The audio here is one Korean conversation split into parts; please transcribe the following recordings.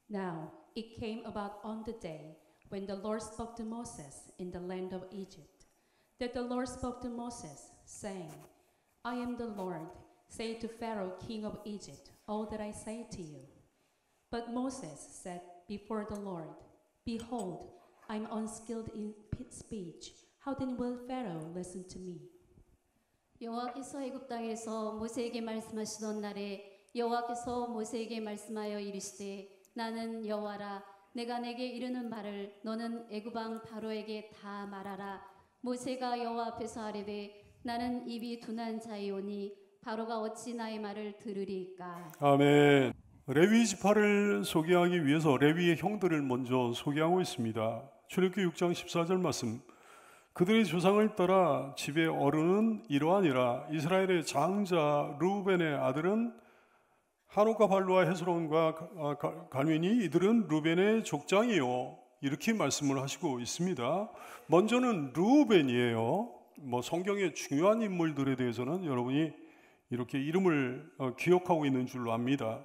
Now it came about on the day when the Lord spoke to Moses in the land of Egypt, that the Lord spoke to Moses, saying, I am the Lord, say to Pharaoh king of Egypt all that I say to you. But Moses said before the Lord, Behold, I am unskilled in speech. How then will Pharaoh listen to me? 여호와께서 애굽 땅에서 모세에게 말씀하시던 날에 여호와께서 모세에게 말씀하여 이르시되 나는 여호와라 내가 내게 이르는 말을 너는 애굽 왕 바로에게 다 말하라. 모세가 여호와 앞에서 아뢰되 나는 입이 둔한 자이오니 바로가 어찌 나의 말을 들으리이까. 아멘. 레위 지파를 소개하기 위해서 레위의 형들을 먼저 소개하고 있습니다. 출애굽기 6장 14절 말씀. 그들의 조상을 따라 집의 어른은 이러하니라. 이스라엘의 장자 르우벤의 아들은 하노카 발루와 헤스론과 갈윈이 이들은 루벤의 족장이요. 이렇게 말씀을 하시고 있습니다. 먼저는 르우벤이에요. 성경의 중요한 인물들에 대해서는 여러분이 이렇게 이름을 기억하고 있는 줄로 압니다.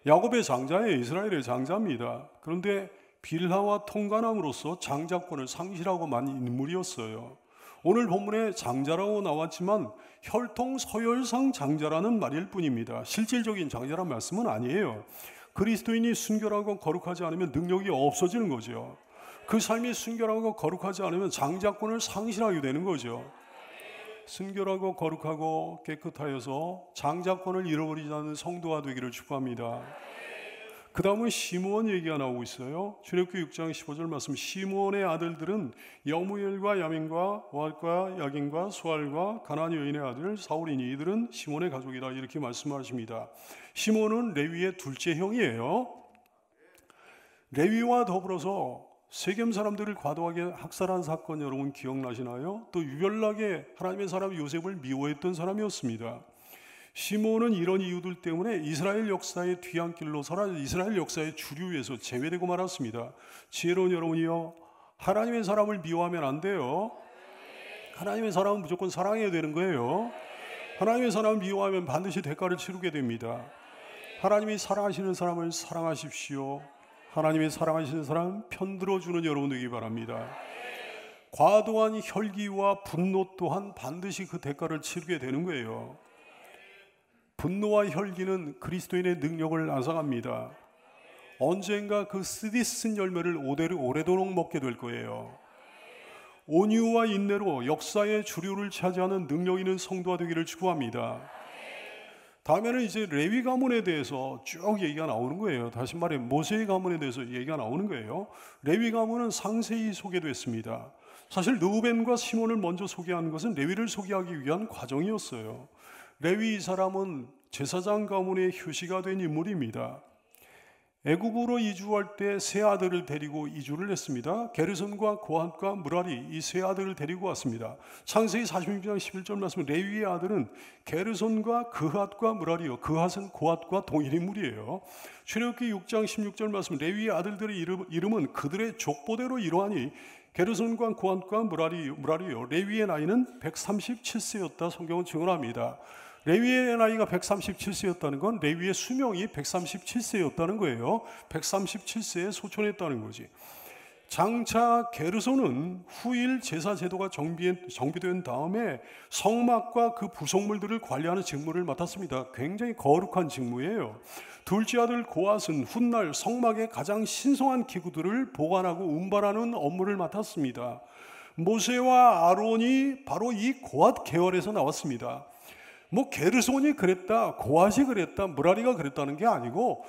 야곱의 장자예요. 이스라엘의 장자입니다. 그런데 빌하와 통간함으로써 장자권을 상실하고 만 인물이었어요. 오늘 본문에 장자라고 나왔지만 혈통 서열상 장자라는 말일 뿐입니다. 실질적인 장자란 말씀은 아니에요. 그리스도인이 순결하고 거룩하지 않으면 능력이 없어지는 거죠. 그 삶이 순결하고 거룩하지 않으면 장자권을 상실하게 되는 거죠. 순결하고 거룩하고 깨끗하여서 장자권을 잃어버리지 않는 성도가 되기를 축복합니다. 그 다음은 시므온 얘기가 나오고 있어요. 출애굽기 6장 15절 말씀. 시므온의 아들들은 여무엘과 야민과 오앗과 야긴과 수알과 가나안 여인의 아들 사울이니 이들은 시므온의 가족이다. 이렇게 말씀하십니다. 시므온은 레위의 둘째 형이에요. 레위와 더불어서 세겜 사람들을 과도하게 학살한 사건 여러분 기억나시나요? 또 유별나게 하나님의 사람 요셉을 미워했던 사람이었습니다. 시므온은 이런 이유들 때문에 이스라엘 역사의 뒤안길로 사라져 이스라엘 역사의 주류에서 제외되고 말았습니다. 지혜로운 여러분이요, 하나님의 사람을 미워하면 안 돼요. 하나님의 사람은 무조건 사랑해야 되는 거예요. 하나님의 사람을 미워하면 반드시 대가를 치르게 됩니다. 하나님이 사랑하시는 사람을 사랑하십시오. 하나님이 사랑하시는 사람 편들어주는 여러분 되기 바랍니다. 과도한 혈기와 분노 또한 반드시 그 대가를 치르게 되는 거예요. 분노와 혈기는 그리스도인의 능력을 앗아갑니다. 언젠가 그 쓰디쓴 열매를 오래도록 먹게 될 거예요. 온유와 인내로 역사의 주류를 차지하는 능력 있는 성도가 되기를 축복합니다. 다음에는 이제 레위 가문에 대해서 쭉 얘기가 나오는 거예요. 다시 말해 모세의 가문에 대해서 얘기가 나오는 거예요. 레위 가문은 상세히 소개됐습니다. 사실 르우벤과 시몬을 먼저 소개하는 것은 레위를 소개하기 위한 과정이었어요. 레위 이 사람은 제사장 가문의 효시가 된 인물입니다. 애굽으로 이주할 때 세 아들을 데리고 이주를 했습니다. 게르손과 고핫과 무라리 이 세 아들을 데리고 왔습니다. 창세기 46장 11절 말씀. 레위의 아들은 게르손과 그핫과 무라리요. 그핫은 고핫과 동일 인물이에요. 출애굽기 6장 16절 말씀. 레위의 아들들의 이름은 그들의 족보대로 이러하니 게르손과 고핫과 무라리요. 레위의 나이는 137세였다. 성경은 증언합니다. 레위의 나이가 137세였다는 건 레위의 수명이 137세였다는 거예요. 137세에 소천했다는 거지. 장차 게르손은 후일 제사 제도가 정비된 다음에 성막과 그 부속물들을 관리하는 직무를 맡았습니다. 굉장히 거룩한 직무예요. 둘째 아들 고핫은 훗날 성막의 가장 신성한 기구들을 보관하고 운반하는 업무를 맡았습니다. 모세와 아론이 바로 이 고핫 계열에서 나왔습니다. 게르손이 그랬다, 고핫이 그랬다, 무라리가 그랬다는 게 아니고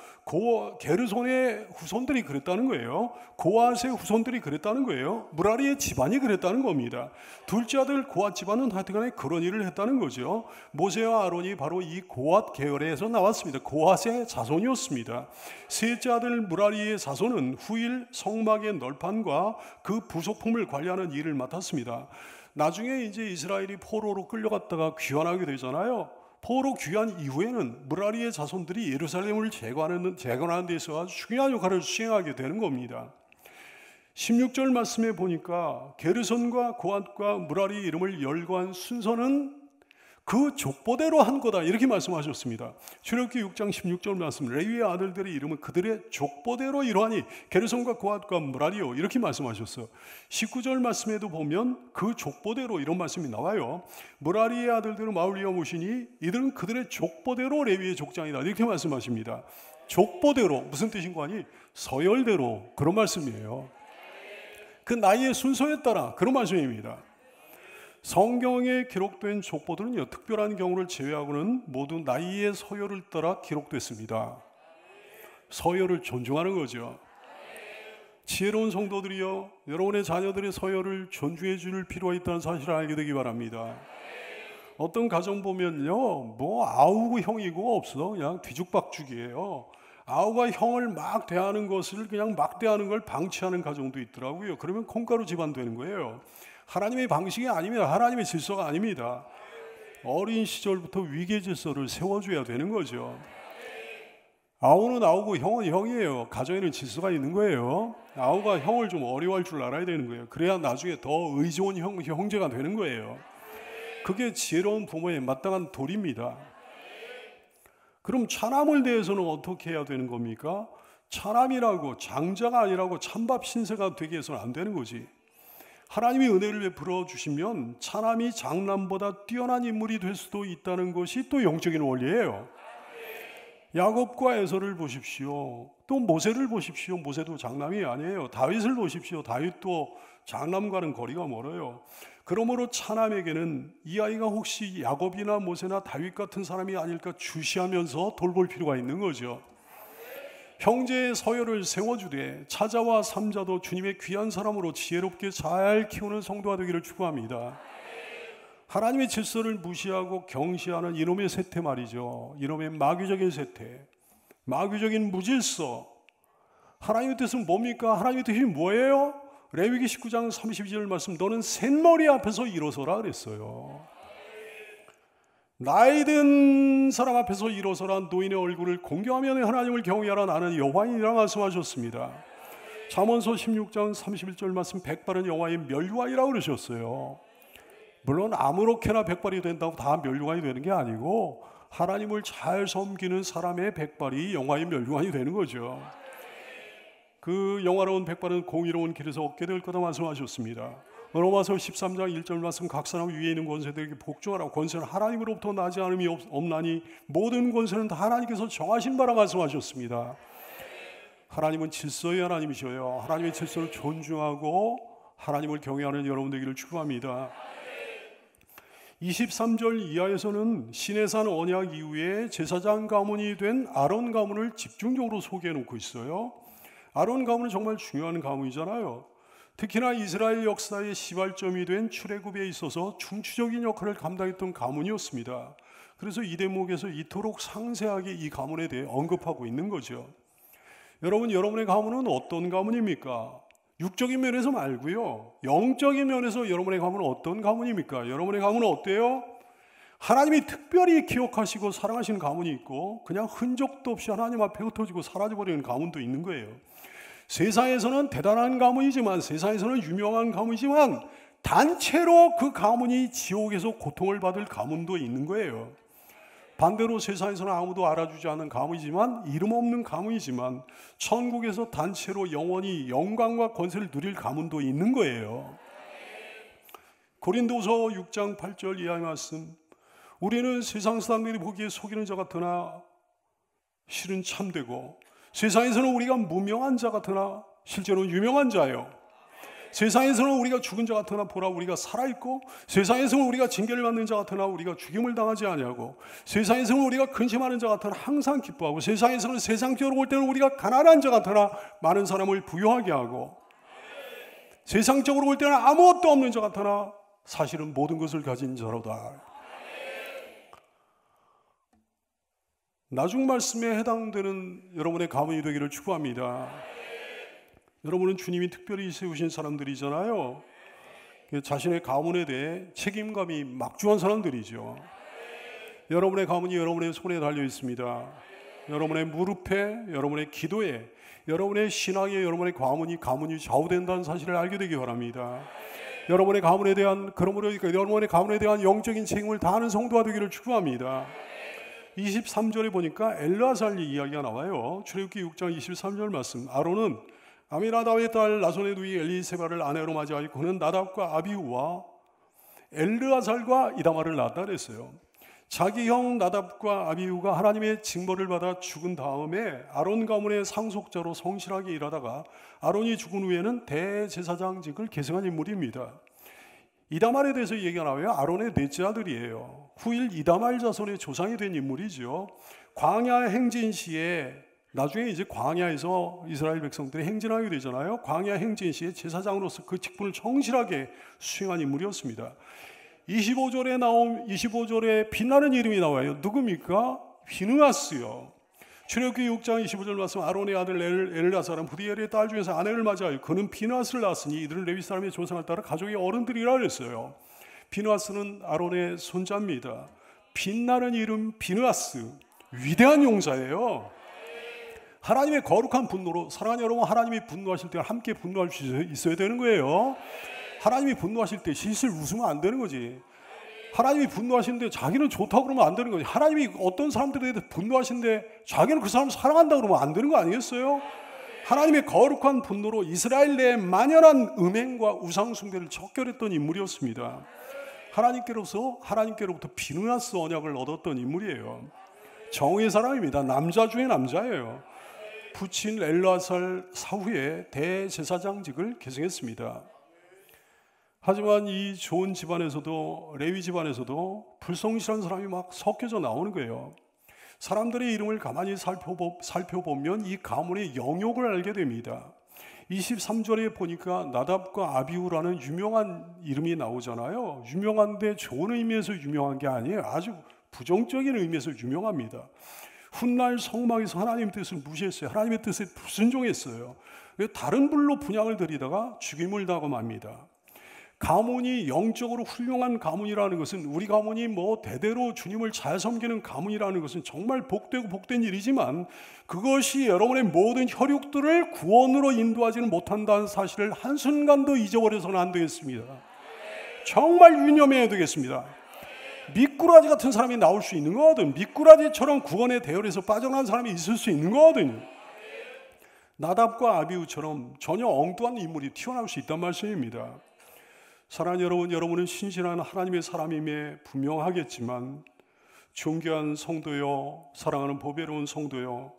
게르손의 후손들이 그랬다는 거예요. 고핫의 후손들이 그랬다는 거예요. 무라리의 집안이 그랬다는 겁니다. 둘째 아들 고핫 집안은 하여튼간에 그런 일을 했다는 거죠. 모세와 아론이 바로 이 고핫 계열에서 나왔습니다. 고핫의 자손이었습니다. 셋째 아들 무라리의 자손은 후일 성막의 널판과 그 부속품을 관리하는 일을 맡았습니다. 나중에 이제 이스라엘이 포로로 끌려갔다가 귀환하게 되잖아요. 포로 귀환 이후에는 무라리의 자손들이 예루살렘을 재건하는 데 있어서 아주 중요한 역할을 수행하게 되는 겁니다. 16절 말씀에 보니까 게르손과 고핫과 무라리 이름을 열거한 순서는 그 족보대로 한 거다 이렇게 말씀하셨습니다. 출애굽기 6장 16절 말씀, 레위의 아들들의 이름은 그들의 족보대로 이러하니 게르손과 고핫과 므라리요 이렇게 말씀하셨어요. 19절 말씀에도 보면 그 족보대로 이런 말씀이 나와요. 므라리의 아들들은 마울리와 무시니 이들은 그들의 족보대로 레위의 족장이다 이렇게 말씀하십니다. 족보대로 무슨 뜻인 거 아니? 서열대로 그런 말씀이에요. 그 나이의 순서에 따라 그런 말씀입니다. 성경에 기록된 족보들은요, 특별한 경우를 제외하고는 모두 나이의 서열을 따라 기록됐습니다. 서열을 존중하는 거죠. 지혜로운 성도들이요, 여러분의 자녀들의 서열을 존중해 줄 필요가 있다는 사실을 알게 되기 바랍니다. 어떤 가정 보면요, 뭐 아우고 형이고 없어, 그냥 뒤죽박죽이에요. 아우가 형을 막 대하는 것을 그냥 막 대하는 걸 방치하는 가정도 있더라고요. 그러면 콩가루 집안 되는 거예요. 하나님의 방식이 아닙니다. 하나님의 질서가 아닙니다. 어린 시절부터 위계 질서를 세워줘야 되는 거죠. 아우는 아우고 형은 형이에요. 가정에는 질서가 있는 거예요. 아우가 형을 좀 어려워할 줄 알아야 되는 거예요. 그래야 나중에 더 의좋은 형제가 되는 거예요. 그게 지혜로운 부모의 마땅한 도리입니다. 그럼 차남을 대해서는 어떻게 해야 되는 겁니까? 차남이라고 장자가 아니라고 찬밥 신세가 되게 해서는 안 되는 거지. 하나님이 은혜를 베풀어 주시면 차남이 장남보다 뛰어난 인물이 될 수도 있다는 것이 또 영적인 원리예요. 야곱과 에서를 보십시오. 또 모세를 보십시오. 모세도 장남이 아니에요. 다윗을 보십시오. 다윗도 장남과는 거리가 멀어요. 그러므로 차남에게는 이 아이가 혹시 야곱이나 모세나 다윗 같은 사람이 아닐까 주시하면서 돌볼 필요가 있는 거죠. 형제의 서열을 세워주되 차자와 삼자도 주님의 귀한 사람으로 지혜롭게 잘 키우는 성도가 되기를 축원합니다. 하나님의 질서를 무시하고 경시하는 이놈의 세태 말이죠. 이놈의 마귀적인 세태, 마귀적인 무질서. 하나님의 뜻은 뭡니까? 하나님의 뜻이 뭐예요? 레위기 19장 32절 말씀, 너는 셋머리 앞에서 일어서라 그랬어요. 나이 든 사람 앞에서 일어서라. 노인의 얼굴을 공경하며 하나님을 경외하라. 나는 여호와이니라 말씀하셨습니다. 잠언서 16장 31절 말씀, 백발은 여호와의 멸류관이라고 그러셨어요. 물론 아무렇게나 백발이 된다고 다 멸류관이 되는 게 아니고 하나님을 잘 섬기는 사람의 백발이 여호와의 멸류관이 되는 거죠. 그 영화로운 백발은 공의로운 길에서 얻게 될 거다 말씀하셨습니다. 로마서 13장 1절 말씀, 각 사람 위에 있는 권세들에게 복종하라. 권세는 하나님으로부터 나지 않음이 없나니 모든 권세는 다 하나님께서 정하신 바라 말씀하셨습니다. 하나님은 질서의 하나님이셔요. 하나님의 질서를 존중하고 하나님을 경외하는 여러분 되기를 축원합니다. 23절 이하에서는 시내산 언약 이후에 제사장 가문이 된 아론 가문을 집중적으로 소개해 놓고 있어요. 아론 가문은 정말 중요한 가문이잖아요. 특히나 이스라엘 역사의 시발점이 된 출애굽에 있어서 중추적인 역할을 감당했던 가문이었습니다. 그래서 이 대목에서 이토록 상세하게 이 가문에 대해 언급하고 있는 거죠. 여러분, 여러분의 가문은 어떤 가문입니까? 육적인 면에서 말고요, 영적인 면에서 여러분의 가문은 어떤 가문입니까? 여러분의 가문은 어때요? 하나님이 특별히 기억하시고 사랑하시는 가문이 있고, 그냥 흔적도 없이 하나님 앞에 흩어지고 사라져버리는 가문도 있는 거예요. 세상에서는 대단한 가문이지만, 세상에서는 유명한 가문이지만 단체로 그 가문이 지옥에서 고통을 받을 가문도 있는 거예요. 반대로 세상에서는 아무도 알아주지 않는 가문이지만, 이름 없는 가문이지만 천국에서 단체로 영원히 영광과 권세를 누릴 가문도 있는 거예요. 고린도서 6장 8절 이하의 말씀, 우리는 세상 사람들이 보기에 속이는 자 같으나 실은 참되고, 세상에서는 우리가 무명한 자 같으나 실제로 유명한 자예요. 세상에서는 우리가 죽은 자 같으나 보라 우리가 살아있고, 세상에서는 우리가 징계를 받는 자 같으나 우리가 죽임을 당하지 아니하고, 세상에서는 우리가 근심하는 자 같으나 항상 기뻐하고, 세상에서는 세상적으로 볼 때는 우리가 가난한 자 같으나 많은 사람을 부유하게 하고, 세상적으로 볼 때는 아무것도 없는 자 같으나 사실은 모든 것을 가진 자로다. 나중 말씀에 해당되는 여러분의 가문이 되기를 축원합니다. 여러분은 주님이 특별히 세우신 사람들이잖아요. 자신의 가문에 대해 책임감이 막중한 사람들이죠. 여러분의 가문이 여러분의 손에 달려 있습니다. 여러분의 무릎에, 여러분의 기도에, 여러분의 신앙에 여러분의 가문이 좌우된다는 사실을 알게 되기 바랍니다. 여러분의 가문에 대한 영적인 책임을 다하는 성도가 되기를 축복합니다. 23절에 보니까 엘르아살 이야기가 나와요. 출애굽기 6장 23절 말씀. 아론은 아미나답의 딸 나손의 누이 엘리세바를 아내로 맞이하였고 그는 나답과 아비후와 엘르아살과 이다말을 낳았다 그랬어요. 자기 형 나답과 아비후가 하나님의 징벌을 받아 죽은 다음에 아론 가문의 상속자로 성실하게 일하다가 아론이 죽은 후에는 대제사장직을 계승한 인물입니다. 이다말에 대해서 얘기가 나와요. 아론의 넷째 아들이에요. 후일 이다말 자손의 조상이 된 인물이죠. 광야 행진 시에 나중에 이제 광야에서 이스라엘 백성들이 행진하게 되잖아요. 광야 행진 시에 제사장으로서 그 직분을 성실하게 수행한 인물이었습니다. 25절에 빛나는 이름이 나와요. 누굽니까? 비느하스요. 출애굽기 6장 25절 말씀. 아론의 아들 엘르아살은 부디엘의 딸 중에서 아내를 맞이하여 그는 비느하스를 낳았으니 이들은 레위 사람의 조상을 따라 가족의 어른들이라 그랬어요. 비느하스는 아론의 손자입니다. 빛나는 이름 비느하스, 위대한 용사예요. 하나님의 거룩한 분노로, 사랑하는 여러분, 하나님이 분노하실 때 함께 분노할 수 있어야 되는 거예요. 하나님이 분노하실 때 실실 웃으면 안 되는 거지. 하나님이 분노하시는데 자기는 좋다고 그러면 안 되는 거지. 하나님이 어떤 사람들에 대해 분노하시는데 자기는 그 사람 사랑한다고 그러면 안 되는 거 아니겠어요? 하나님의 거룩한 분노로 이스라엘 내에 만연한 음행과 우상숭배를 척결했던 인물이었습니다. 하나님께로부터 비느하스 언약을 얻었던 인물이에요. 정의의 사람입니다. 남자 중에 남자예요. 부친 엘르아살 사후에 대제사장직을 계승했습니다. 하지만 이 좋은 집안에서도, 레위 집안에서도 불성실한 사람이 막 섞여져 나오는 거예요. 사람들의 이름을 가만히 살펴보면 이 가문의 영역을 알게 됩니다. 23절에 보니까 나답과 아비후라는 유명한 이름이 나오잖아요. 유명한데 좋은 의미에서 유명한 게 아니에요. 아주 부정적인 의미에서 유명합니다. 훗날 성막에서 하나님의 뜻을 무시했어요. 하나님의 뜻에 불순종했어요. 다른 불로 분향을 들이다가 죽임을 당하고 맙니다. 가문이 영적으로 훌륭한 가문이라는 것은, 우리 가문이 뭐 대대로 주님을 잘 섬기는 가문이라는 것은 정말 복되고 복된 일이지만 그것이 여러분의 모든 혈육들을 구원으로 인도하지는 못한다는 사실을 한순간도 잊어버려서는 안 되겠습니다. 정말 유념해야 되겠습니다. 미꾸라지 같은 사람이 나올 수 있는 거거든. 미꾸라지처럼 구원의 대열에서 빠져나간 사람이 있을 수 있는 거거든요. 나답과 아비후처럼 전혀 엉뚱한 인물이 튀어나올 수 있단 말씀입니다. 사랑하는 여러분, 여러분은 신실한 하나님의 사람임에 분명하겠지만 존귀한 성도요, 사랑하는 보배로운 성도요,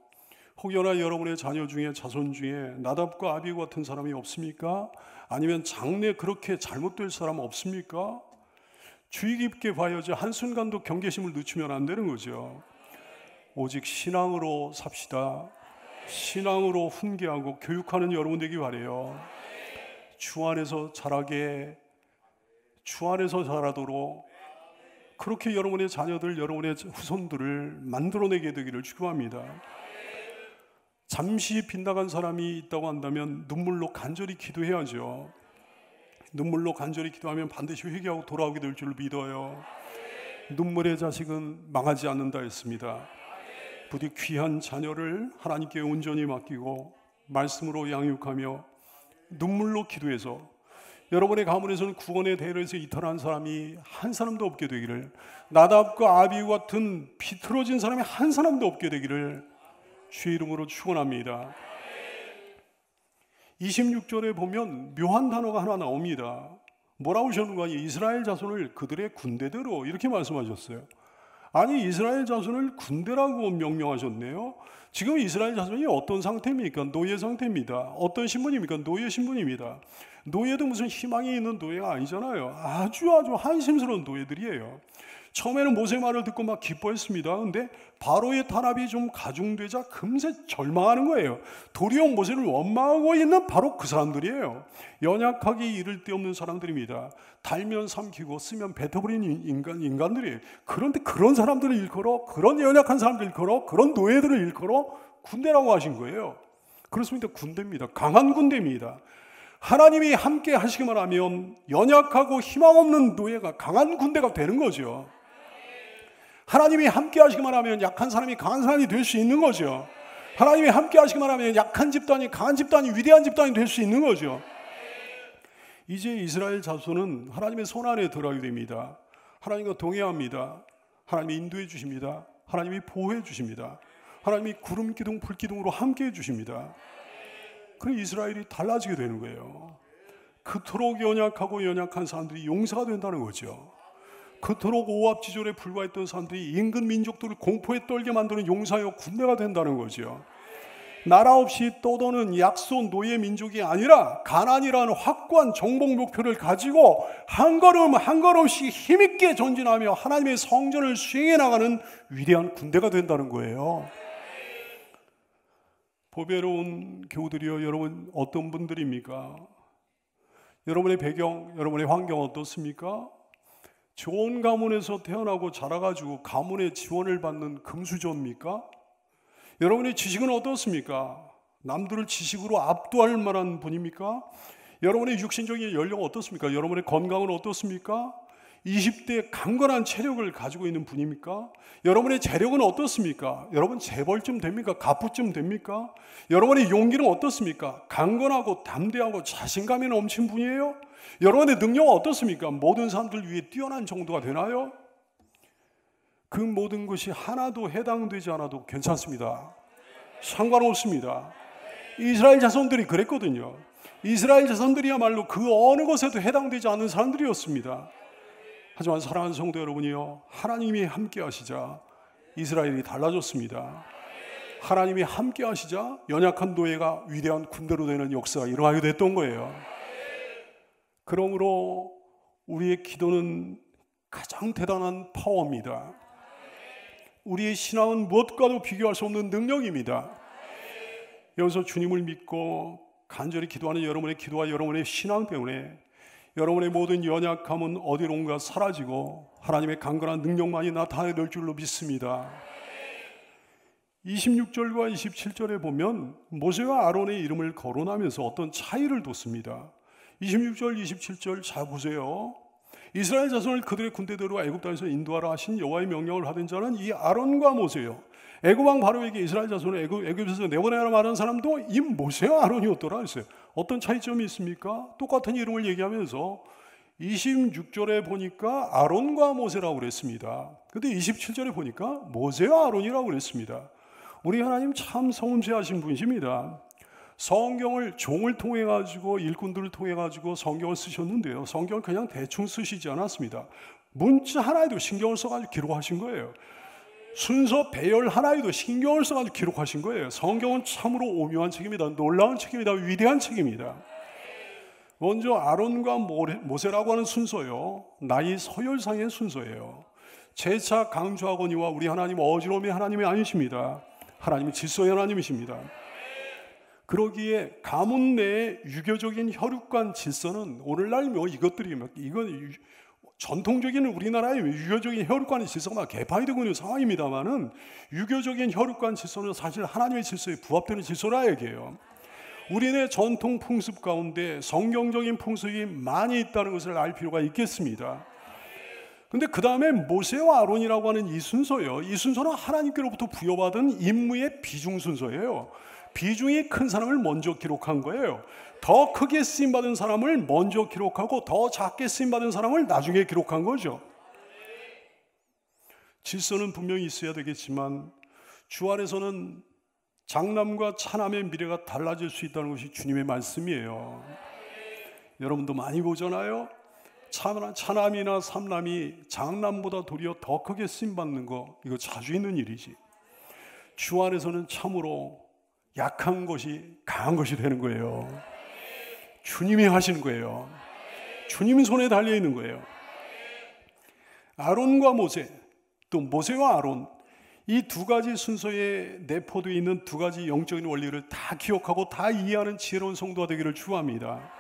혹여나 여러분의 자녀 중에, 자손 중에 나답과 아비후 같은 사람이 없습니까? 아니면 장래 그렇게 잘못될 사람 없습니까? 주의 깊게 봐야지 한순간도 경계심을 늦추면 안 되는 거죠. 오직 신앙으로 삽시다. 신앙으로 훈계하고 교육하는 여러분 되기 바라요. 주 안에서 자라도록 그렇게 여러분의 자녀들, 여러분의 후손들을 만들어내게 되기를 축복합니다. 잠시 빗나간 사람이 있다고 한다면 눈물로 간절히 기도해야죠. 눈물로 간절히 기도하면 반드시 회개하고 돌아오게 될 줄 믿어요. 눈물의 자식은 망하지 않는다 했습니다. 부디 귀한 자녀를 하나님께 온전히 맡기고 말씀으로 양육하며 눈물로 기도해서 여러분의 가문에서는 구원의 대열에서 이탈한 사람이 한 사람도 없게 되기를, 나답과 아비후 같은 비틀어진 사람이 한 사람도 없게 되기를 주의 이름으로 축원합니다. 26절에 보면 묘한 단어가 하나 나옵니다. 뭐라고 하셨는가? 이스라엘 자손을 그들의 군대대로, 이렇게 말씀하셨어요. 아니, 이스라엘 자손을 군대라고 명명하셨네요. 지금 이스라엘 자손이 어떤 상태입니까? 노예 상태입니다. 어떤 신분입니까? 노예 신분입니다. 노예도 무슨 희망이 있는 노예가 아니잖아요. 아주 한심스러운 노예들이에요. 처음에는 모세 말을 듣고 막 기뻐했습니다. 근데 바로의 탄압이 좀 가중되자 금세 절망하는 거예요. 도리어 모세를 원망하고 있는 바로 그 사람들이에요. 연약하기 이를 데 없는 사람들입니다. 달면 삼키고 쓰면 뱉어버리는 인간들이에요. 그런데 그런 사람들을 일컬어, 그런 연약한 사람들을 일컬어, 그런 노예들을 일컬어 군대라고 하신 거예요. 그렇습니다. 군대입니다. 강한 군대입니다. 하나님이 함께 하시기만 하면 연약하고 희망 없는 노예가 강한 군대가 되는 거죠. 하나님이 함께 하시기만 하면 약한 사람이 강한 사람이 될 수 있는 거죠. 하나님이 함께 하시기만 하면 약한 집단이 강한 집단이, 위대한 집단이 될 수 있는 거죠. 이제 이스라엘 자손은 하나님의 손 안에 들어가게 됩니다. 하나님과 동행합니다. 하나님이 인도해 주십니다. 하나님이 보호해 주십니다. 하나님이 구름 기둥 불 기둥으로 함께 해 주십니다. 그럼 이스라엘이 달라지게 되는 거예요. 그토록 연약하고 연약한 사람들이 용사가 된다는 거죠. 그토록 오합지졸에 불과했던 사람들이 인근 민족들을 공포에 떨게 만드는 용사여 군대가 된다는 거죠. 나라 없이 떠도는 약소 노예 민족이 아니라 가나안이라는 확고한 정복 목표를 가지고 한 걸음 한 걸음씩 힘있게 전진하며 하나님의 성전을 수행해 나가는 위대한 군대가 된다는 거예요. 보배로운 교우들이여, 여러분 어떤 분들입니까? 여러분의 배경, 여러분의 환경 어떻습니까? 좋은 가문에서 태어나고 자라가지고 가문의 지원을 받는 금수저입니까? 여러분의 지식은 어떻습니까? 남들을 지식으로 압도할 만한 분입니까? 여러분의 육신적인 연령 어떻습니까? 여러분의 건강은 어떻습니까? 20대의 강건한 체력을 가지고 있는 분입니까? 여러분의 재력은 어떻습니까? 여러분 재벌쯤 됩니까? 갑부쯤 됩니까? 여러분의 용기는 어떻습니까? 강건하고 담대하고 자신감이 넘친 분이에요? 여러분의 능력은 어떻습니까? 모든 사람들 위해 뛰어난 정도가 되나요? 그 모든 것이 하나도 해당되지 않아도 괜찮습니다. 상관없습니다. 이스라엘 자손들이 그랬거든요. 이스라엘 자손들이야말로 그 어느 것에도 해당되지 않는 사람들이었습니다. 하지만 사랑하는 성도 여러분이요, 하나님이 함께 하시자 이스라엘이 달라졌습니다. 하나님이 함께 하시자 연약한 노예가 위대한 군대로 되는 역사가 일어나게 됐던 거예요. 그러므로 우리의 기도는 가장 대단한 파워입니다. 우리의 신앙은 무엇과도 비교할 수 없는 능력입니다. 여기서 주님을 믿고 간절히 기도하는 여러분의 기도와 여러분의 신앙 때문에 여러분의 모든 연약함은 어디론가 사라지고 하나님의 강건한 능력만이 나타낼 줄로 믿습니다. 26절과 27절에 보면 모세와 아론의 이름을 거론하면서 어떤 차이를 뒀습니다. 26절, 27절 잘 보세요. 이스라엘 자손을 그들의 군대대로 애굽 땅에서 인도하라 하신 여호와의 명령을 받은 자는 이 아론과 모세요. 애굽 왕 바로에게 이스라엘 자손을 애굽에서 내보내라 말한 사람도 이 모세와 아론이었더라 했어요. 어떤 차이점이 있습니까? 똑같은 이름을 얘기하면서 26절에 보니까 아론과 모세라고 그랬습니다. 근데 27절에 보니까 모세와 아론이라고 그랬습니다. 우리 하나님 참 성음세하신 분이십니다. 성경을 종을 통해 가지고 일꾼들을 통해 가지고 성경을 쓰셨는데요. 성경을 그냥 대충 쓰시지 않았습니다. 문자 하나에도 신경을 써가지고 기록하신 거예요. 순서 배열 하나에도 신경을 써가지고 기록하신 거예요. 성경은 참으로 오묘한 책입니다. 놀라운 책입니다. 위대한 책입니다. 먼저 아론과 모세라고 하는 순서요, 나이 서열상의 순서예요. 재차 강조하거니와 우리 하나님 어지러움의 하나님이 아니십니다. 하나님은 질서의 하나님이십니다. 그러기에 가문 내의 유교적인 혈육관 질서는 오늘날 이건 전통적인 우리나라의 유교적인 혈육관의 질서가 개판이 되고 있는 상황입니다만은 유교적인 혈육관 질서는 사실 하나님의 질서에 부합되는 질서라 얘기해요. 우리네 전통 풍습 가운데 성경적인 풍습이 많이 있다는 것을 알 필요가 있겠습니다. 근데 그 다음에 모세와 아론이라고 하는 이 순서요, 이 순서는 하나님께로부터 부여받은 임무의 비중 순서예요. 비중이 큰 사람을 먼저 기록한 거예요. 더 크게 쓰임받은 사람을 먼저 기록하고 더 작게 쓰임받은 사람을 나중에 기록한 거죠. 질서는 분명히 있어야 되겠지만 주 안에서는 장남과 차남의 미래가 달라질 수 있다는 것이 주님의 말씀이에요. 여러분도 많이 보잖아요. 차남이나 삼남이 장남보다 도리어 더 크게 쓰임받는 거, 이거 자주 있는 일이지. 주 안에서는 참으로 약한 것이 강한 것이 되는 거예요. 주님이 하시는 거예요. 주님 손에 달려 있는 거예요. 아론과 모세, 또 모세와 아론, 이 두 가지 순서에 내포되어 있는 두 가지 영적인 원리를 다 기억하고 다 이해하는 지혜로운 성도가 되기를 축원합니다.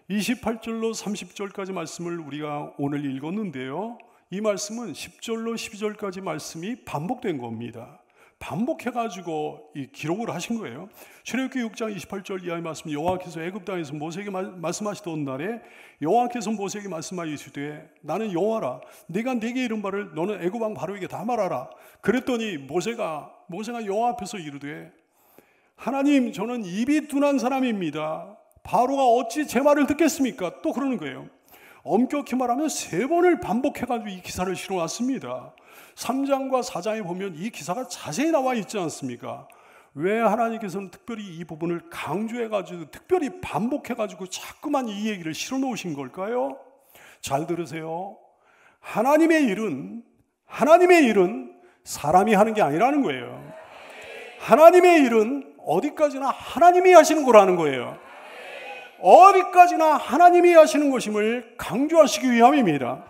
28절로 30절까지 말씀을 우리가 오늘 읽었는데요, 이 말씀은 10절로 12절까지 말씀이 반복된 겁니다. 반복해가지고 이 기록을 하신 거예요. 출애굽기 6장 28절 이하의 말씀, 여호와께서 애굽 땅에서 모세에게 말씀하시던 날에 여호와께서 모세에게 말씀하시되 나는 여호와라, 네가 내게 이른 바를 너는 애굽 왕 바로에게 다 말하라. 그랬더니 모세가 여호와 앞에서 이르되 하나님, 저는 입이 둔한 사람입니다. 바로가 어찌 제 말을 듣겠습니까? 또 그러는 거예요. 엄격히 말하면 3번을 반복해가지고 이 기사를 실어놨습니다. 3장과 4장에 보면 이 기사가 자세히 나와 있지 않습니까? 왜 하나님께서는 특별히 이 부분을 강조해가지고 특별히 반복해가지고 자꾸만 이 얘기를 실어놓으신 걸까요? 잘 들으세요. 하나님의 일은 사람이 하는 게 아니라는 거예요. 하나님의 일은 어디까지나 하나님이 하시는 거라는 거예요. 어디까지나 하나님이 하시는 것임을 강조하시기 위함입니다.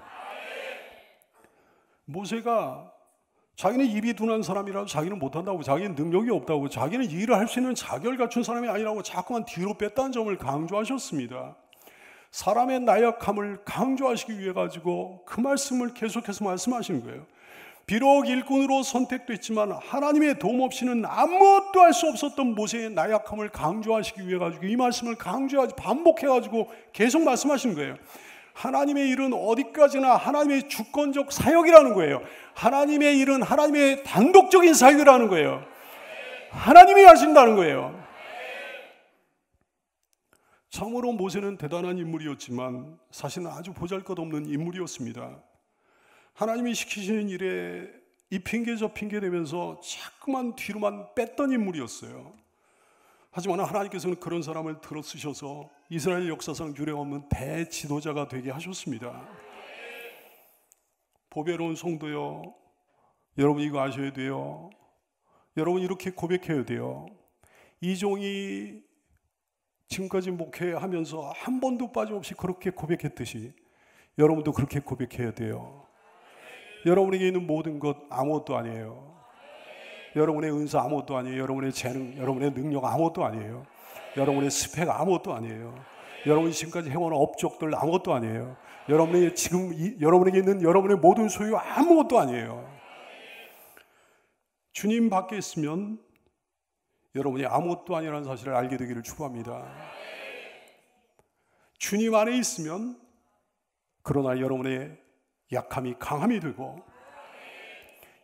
모세가 자기는 입이 둔한 사람이라고, 자기는 못한다고, 자기는 능력이 없다고, 자기는 일을 할 수 있는 자격을 갖춘 사람이 아니라고 자꾸만 뒤로 뺐다는 점을 강조하셨습니다. 사람의 나약함을 강조하시기 위해 가지고 그 말씀을 계속해서 말씀하시는 거예요. 비록 일꾼으로 선택됐지만 하나님의 도움 없이는 아무것도 할 수 없었던 모세의 나약함을 강조하시기 위해 가지고 이 말씀을 강조하지 반복해 가지고 계속 말씀하시는 거예요. 하나님의 일은 어디까지나 하나님의 주권적 사역이라는 거예요. 하나님의 일은 하나님의 단독적인 사역이라는 거예요. 하나님이 하신다는 거예요. 참으로 모세는 대단한 인물이었지만 사실은 아주 보잘것없는 인물이었습니다. 하나님이 시키시는 일에 이 핑계 저 핑계 대면서 자꾸만 뒤로만 뺐던 인물이었어요. 하지만 하나님께서는 그런 사람을 들어 쓰셔서 이스라엘 역사상 유례없는 대지도자가 되게 하셨습니다. 보배로운 성도요, 여러분 이거 아셔야 돼요. 여러분 이렇게 고백해야 돼요. 이 종이 지금까지 목회하면서 한 번도 빠짐없이 그렇게 고백했듯이 여러분도 그렇게 고백해야 돼요. 여러분에게 있는 모든 것 아무것도 아니에요. 여러분의 은사 아무것도 아니에요. 여러분의 재능, 여러분의 능력 아무것도 아니에요. 여러분의 스펙 아무것도 아니에요. 여러분이 지금까지 해온 업적들 아무것도 아니에요. 여러분에게 있는 여러분의 모든 소유 아무것도 아니에요. 주님 밖에 있으면 여러분이 아무것도 아니라는 사실을 알게 되기를 축복합니다. 주님 안에 있으면 그러나 여러분의 약함이 강함이 되고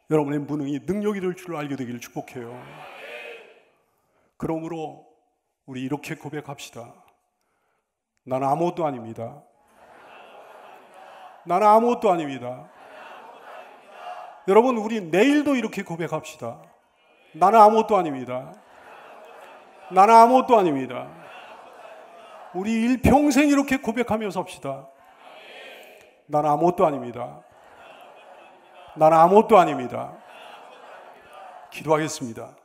여러분의 무능이 능력이 될 줄 알게 되기를 축복해요. 그러므로 우리 이렇게 고백합시다. 나는 아무것도 아닙니다. 나는 아무것도 아닙니다. 여러분 우리 내일도 이렇게 고백합시다. 나는 아무것도 아닙니다. 나는 아무것도 아닙니다. 우리 일평생 이렇게 고백하면서 합시다. 나는 아무것도 아닙니다. 나는 아무것도 아닙니다. 기도하겠습니다.